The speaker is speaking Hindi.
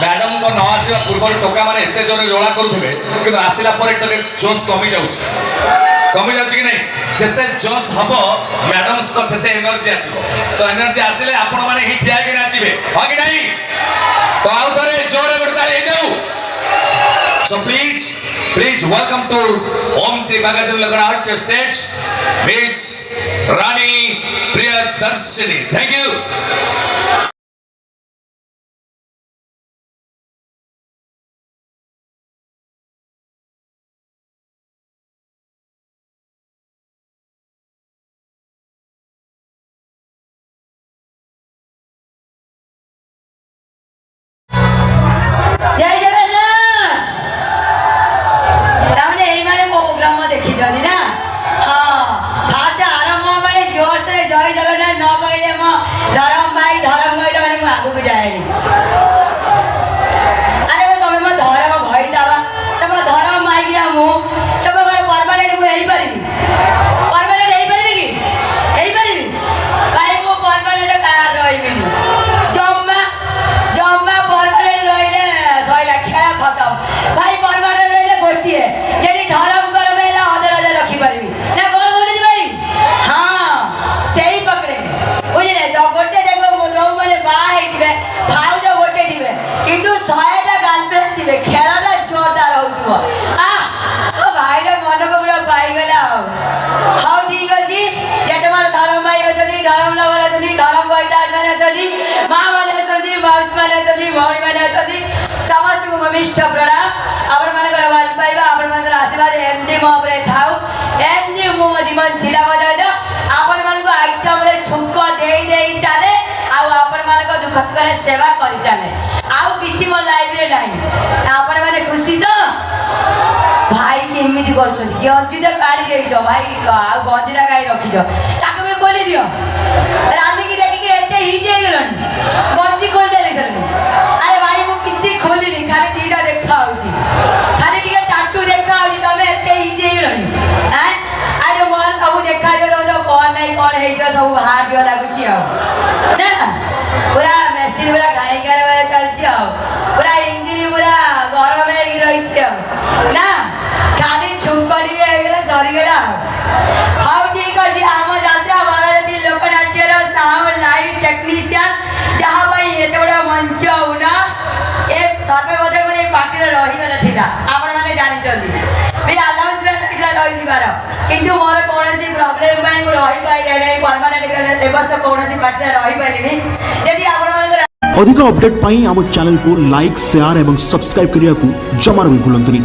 मैडम को न आसवा पूर्व टोका मैंने एत जोर रोला करुवे कि आसला जोश कमी जाऊँ कि नहीं जिते जोश हम मैडम को सेते एनर्जी आसो तो एनर्जी आसिले आपण मैंने ही ठिया कि नाचे हाँ कि नहीं तो आउ थे जोर गोटे जाऊ so please welcome to Om Shri बागादेव लगनाथ to stage Miss Rani Priyadarshini. Thank you. जय जगन्नाथ तामने एई माने मो प्रोग्राम में देखि जनी ना हां फास्ट आरंभ माने जोर से जय जगन्नाथ न कहले म धर्म भाई धर्म कहले माने म आगु को जाएनी अरे तमे म धर्म भई दावा तमे धर्म माई ना मु तमे घर परमानेंट मु एई परिबी परमानेंट एई परिबी की एई परिबी काई मु परमानेंट का रहिबी जम्मा जम्मा परमानेंट रहिले सइला खेला खत्म भाई परमानेंट रहिले गोष्ठी है जेडी धर्म कर मेला हदर हदर रखी परिबी ना कोन बोली भाई हां सेही पकड़े बुझले जो गोटे देखो मो जो माने बा हेई दिबे भाउ जो गोटे दिबे किंतु 100 टा गर्लफ्रेंड दिबे खेलाटा जोरदार होउथबो ओ भाई रे मन को पूरा पाई गेला हाउ ठीक अछि जे तुम्हारा धर्म भाई अछनी धर्म लवर अछनी धर्म गइदार माने अछनी मां माने अछनी माउस माने अछनी भौणी माने अछनी समस्त को ममिष्ठ प्रणाम आपण मानकर वाल पाइबा आपण मानकर आशीर्वाद एमडी मोबरे थाउ एमडी मो जीवन जिला बजाय द आपण मानको आइटम रे छुंक देई देई चाले आ आपण मानको दुख सुख रे सेवा करि चाले आउ किछि मो लाइव रे नाही आपण माने खुशी तो भाई के एमिति करछन गंजी दे काढी देई जो भाई आ गंजीरा गाई रखी जो ताको भी खोली दियो रानी की देखि के एते हिट हे गेलनी गंजी खोल देले सर अरे भाई मु किछि खोली नी खाली दीटा देखा होची खाली टिके टाटू देखा होची तमे एते हिट हे गेलनी हैं अरे मोर सब देखा जो जो कोन नहीं कोन हे जो सब बाहर जो लागुची आ ना पूरा मशीन पूरा गाय गाय वाला चलची आ पूरा इंजन पूरा गरम हे रही छी ना खाली छुपड़ी हेगला सरी गेला हाउ ठीक अछि हम यात्रा बाराती लोकनाट्य रो साउंड लाइट टेक्नीशियन जहां भाई एते बड़ा मंच उना ए सर्वे बदे माने पार्टी रे रही गेला थिला आपण माने जानि चंदी बे अनाउंसमेंट इला रही दिबार किंतु मोर कोनसी प्रॉब्लम बाय को रही पाइले नै परमानेंट गेले ए वर्ष कोनसी पार्टी रे रही पाइले यदि आपण माने अधिक अपडेट पाई आम चैनल को लाइक शेयर एवं सब्सक्राइब करिया को जमार भी भूलंतुनी।